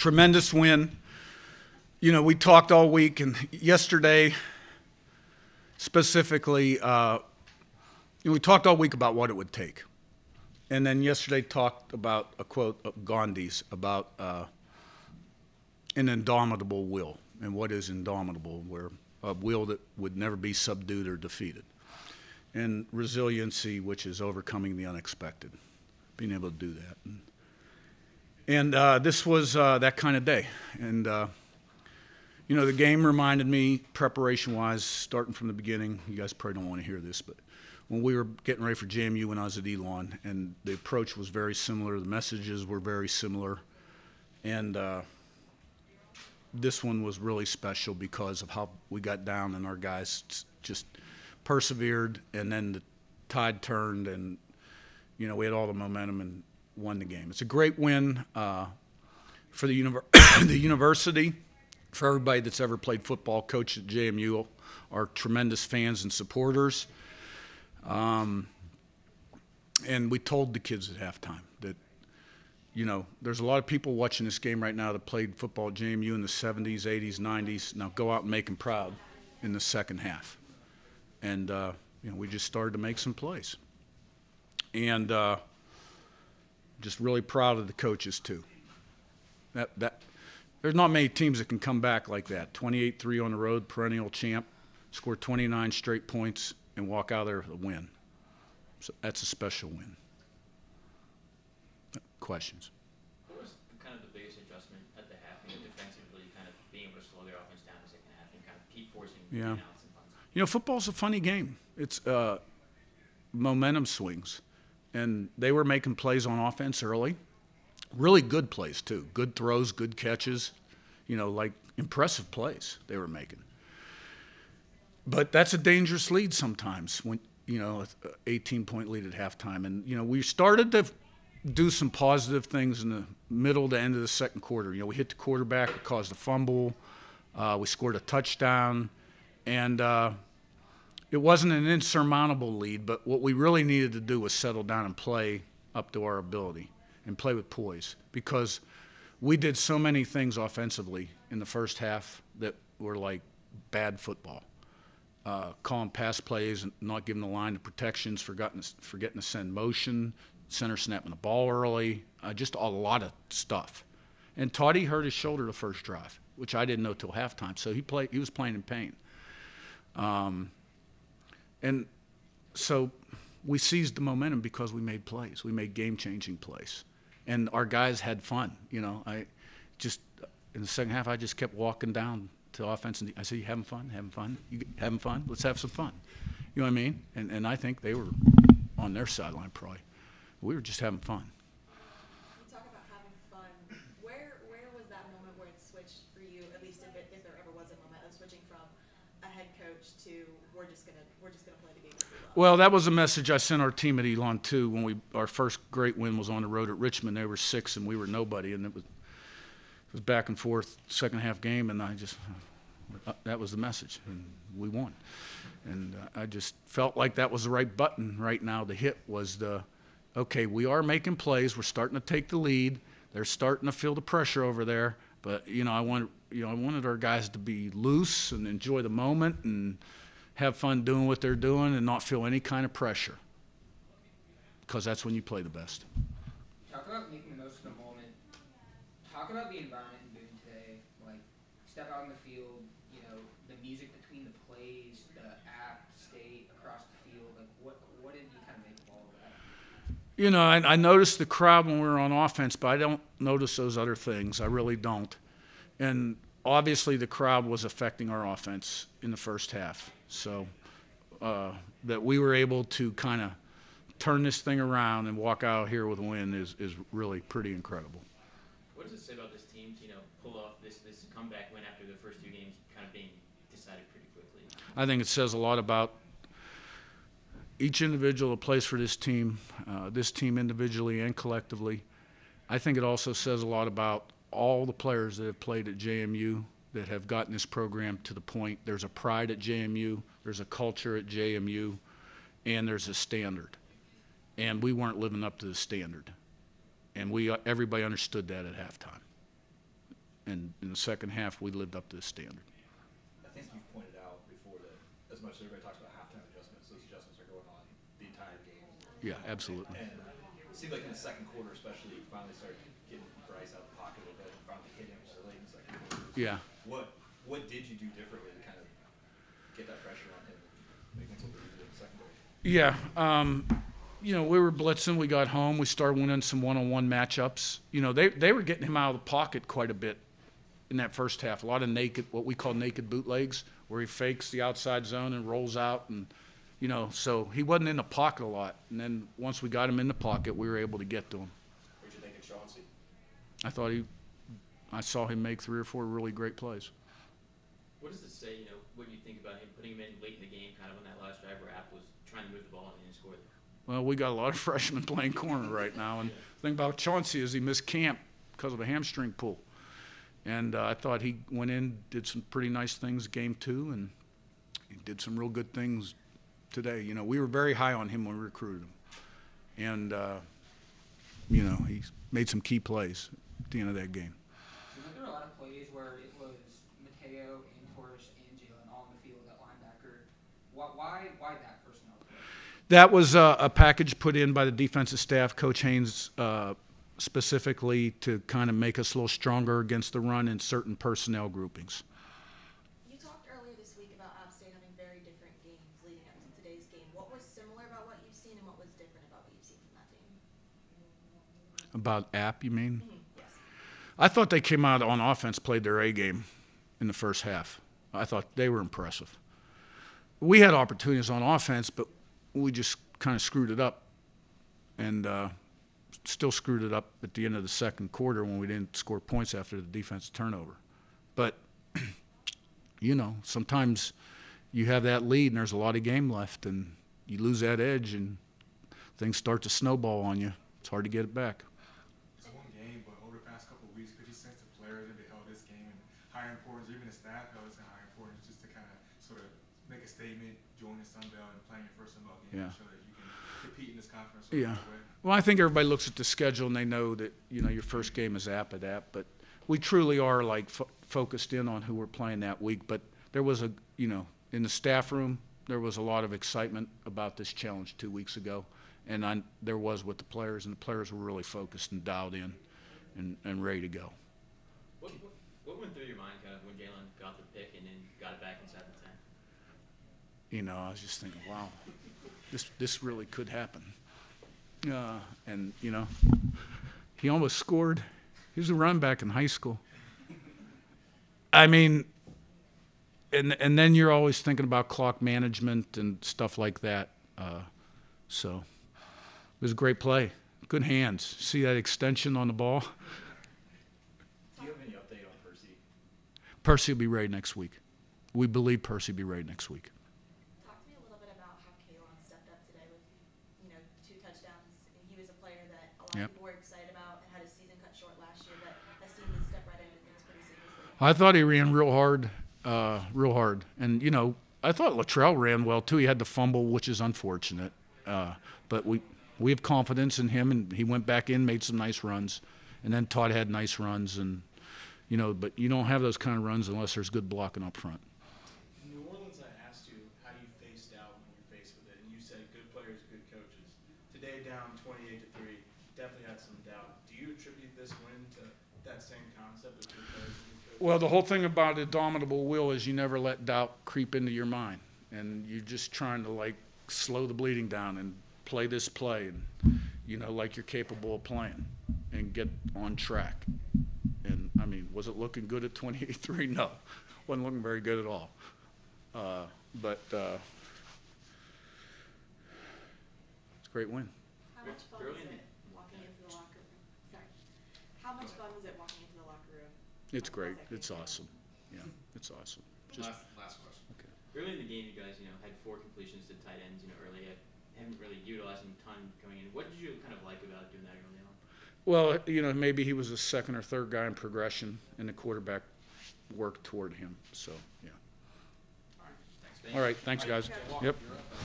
tremendous win. You know, we talked all week, and yesterday specifically, we talked all week about what it would take. And then yesterday talked about a quote of Gandhi's about an indomitable will. And what is indomitable? Where a will that would never be subdued or defeated. And resiliency, which is overcoming the unexpected, being able to do that. And this was that kind of day. And, you know, the game reminded me, preparation-wise, starting from the beginning, you guys probably don't want to hear this, but when we were getting ready for JMU when I was at Elon, and the approach was very similar, the messages were very similar, and this one was really special because of how we got down and our guys just persevered, and then the tide turned, and, you know, we had all the momentum and won the game. It's a great win for the, the university, for everybody that's ever played football, coached at JMU, are tremendous fans and supporters. And we told the kids at halftime that, you know, there's a lot of people watching this game right now that played football at JMU in the 70s, 80s, 90s. Now go out and make them proud in the second half. And, you know, we just started to make some plays. And just really proud of the coaches, too. There's not many teams that can come back like that. 28-3 on the road, perennial champ, score 29 straight points, and walk out there with a win. So that's a special win. Questions? What was kind of the biggest adjustment at the half, you know, defensively, kind of being able to slow their offense down in the second half and kind of keep forcing outs and punts? You know, football's a funny game. It's momentum swings. And they were making plays on offense early. Really good plays, too. Good throws, good catches. You know, like impressive plays they were making. But that's a dangerous lead sometimes when, you know, an 18-point lead at halftime. And, you know, we started to do some positive things in the middle to end of the second quarter. You know, we hit the quarterback, it caused a fumble. We scored a touchdown. And it wasn't an insurmountable lead, but what we really needed to do was settle down and play up to our ability and play with poise, because we did so many things offensively in the first half that were like bad football. Calling pass plays and not giving the line the protections, forgetting to send motion, center snapping the ball early, just a lot of stuff. And Toddy hurt his shoulder the first drive, which I didn't know till halftime. So he was playing in pain. And so we seized the momentum because we made plays. We made game-changing plays. And our guys had fun. You know, in the second half, I just kept walking down to offense, and I said, "You having fun? Having fun? You having fun? Let's have some fun." You know what I mean? And I think they were on their sideline probably. We were just having fun. You talk about having fun. Where was that moment where it switched for you? At least if there ever was a moment of switching from a head coach to we're just gonna play the game that we love. Well, that was a message I sent our team at Elon too. When our first great win was on the road at Richmond. They were 6 and we were nobody, and it was back and forth second half game, and that was the message, and we won. And I just felt like that was the right button right now to hit, was okay, we are making plays, we're starting to take the lead, they're starting to feel the pressure over there, but you know, I wanted our guys to be loose and enjoy the moment and have fun doing what they're doing and not feel any kind of pressure, because that's when you play the best. Talk about making the most of the moment. Talk about the environment in Boone today. Like, step out in the field, you know, the music between the plays, the app, state, across the field. Like, what did you kind of make of all of that? You know, I noticed the crowd when we were on offense, but I don't notice those other things. I really don't. And obviously the crowd was affecting our offense in the first half. So that we were able to kind of turn this thing around and walk out here with a win is really pretty incredible. What does it say about this team to, you know, pull off this comeback win after the first two games kind of being decided pretty quickly? I think it says a lot about each individual that plays for this team individually and collectively. I think it also says a lot about all the players that have played at JMU that have gotten this program to the point. There's a pride at JMU, there's a culture at JMU, and there's a standard. And we weren't living up to the standard. And everybody understood that at halftime. And in the second half, we lived up to the standard. I think you've pointed out before that as much as everybody talks about halftime adjustments, those adjustments are going on the entire game. Yeah, absolutely. And it seemed like in the second quarter, especially, you finally started getting Bryce out of the pocket a little bit and finally hit him early in the second quarter. Yeah. What did you do differently to kind of get that pressure on him and make things a little bit easier in the secondary? Yeah. You know, we were blitzing. We got home. We started winning some one-on-one matchups. You know, they were getting him out of the pocket quite a bit in that first half. A lot of naked, what we call naked bootlegs, where he fakes the outside zone and rolls out. And, you know, so he wasn't in the pocket a lot. And then once we got him in the pocket, we were able to get to him. What did you think of Chauncey? I saw him make 3 or 4 really great plays. What does it say, you know, what do you think about him putting him in late in the game, kind of on that last drive where App was trying to move the ball and didn't score? Well, we got a lot of freshmen playing corner right now. And the thing about Chauncey is he missed camp because of a hamstring pull. And I thought he went in, did some pretty nice things game 2, and he did some real good things today. You know, we were very high on him when we recruited him. And, you know, he made some key plays at the end of that game. So there were a lot of plays where it was Mateo and Torres and Jalen all in the field at linebacker. Why that personnel play? That was a package put in by the defensive staff, Coach Haynes specifically, to kind of make us a little stronger against the run in certain personnel groupings. You talked earlier this week about App State having very different games leading up to today's game. What was similar about what you've seen and what was different about what you've seen from that team? About App, you mean? Yes. I thought they came out on offense, played their A game in the first half. I thought they were impressive. We had opportunities on offense, but we just kind of screwed it up, and still screwed it up at the end of the second quarter when we didn't score points after the defensive turnover. But, you know, sometimes you have that lead and there's a lot of game left, and you lose that edge and things start to snowball on you. It's hard to get it back. It's one game, but over the past couple of weeks, could you sense the players that they held this game and high importance, or even the staff held this in high importance, just to kind of sort of make a statement, join the Sun Belt and playing your first Sun Belt game, Yeah. so that you can compete in this conference? Yeah. Well, I think everybody looks at the schedule and they know that, you know, your first game is App, but we truly are like focused in on who we're playing that week. But there was you know, in the staff room, there was a lot of excitement about this challenge 2 weeks ago, and there was with the players, and the players were really focused and dialed in and ready to go. What went through your mind kind of when Jalen got the pick and then got it back inside the 10? You know, I was just thinking, wow, this really could happen. And, you know, he almost scored. He was a run back in high school. I mean, and then you're always thinking about clock management and stuff like that. So it was a great play. Good hands. See that extension on the ball? Do you have any update on Percy? Percy will be ready next week. We believe Percy will be ready next week. Talk to me a little bit about how Kaylon stepped up today with, you know, 2 touchdowns. And he was a player that a lot Yep. of people were excited about and had his season cut short last year, but has seen him step right into things pretty seamlessly. I thought he ran real hard. And, you know, I thought Latrell ran well, too. He had the fumble, which is unfortunate. But we have confidence in him, and he went back in, made some nice runs. And then Todd had nice runs. And, you know, but you don't have those kind of runs unless there's good blocking up front. In New Orleans, I asked you how you faced doubt when you're faced with it, and you said good players, good coaches. Today, down 28-3, definitely had some doubt. Do you attribute this win to that same concept of good players, good coaches? Well, the whole thing about indomitable will is you never let doubt creep into your mind, and you're just trying to like slow the bleeding down and play this play, and you know, like you're capable of playing, and get on track. And I mean, was it looking good at 28-3? No, wasn't looking very good at all. But it's a great win. How much fun was Early in it walking into the locker room? Sorry. How much fun was it walking into the locker room? It's great. It's awesome. Yeah, it's awesome. Just Last question. okay. Early in the game, you guys, you know, had 4 completions to tight ends, you know, early. Haven't really utilized them a ton coming in. What did you kind of like about doing that early on? Well, you know, maybe he was a second or third guy in progression, and the quarterback worked toward him. So, yeah. Thanks. All right. Thanks, guys. Yep.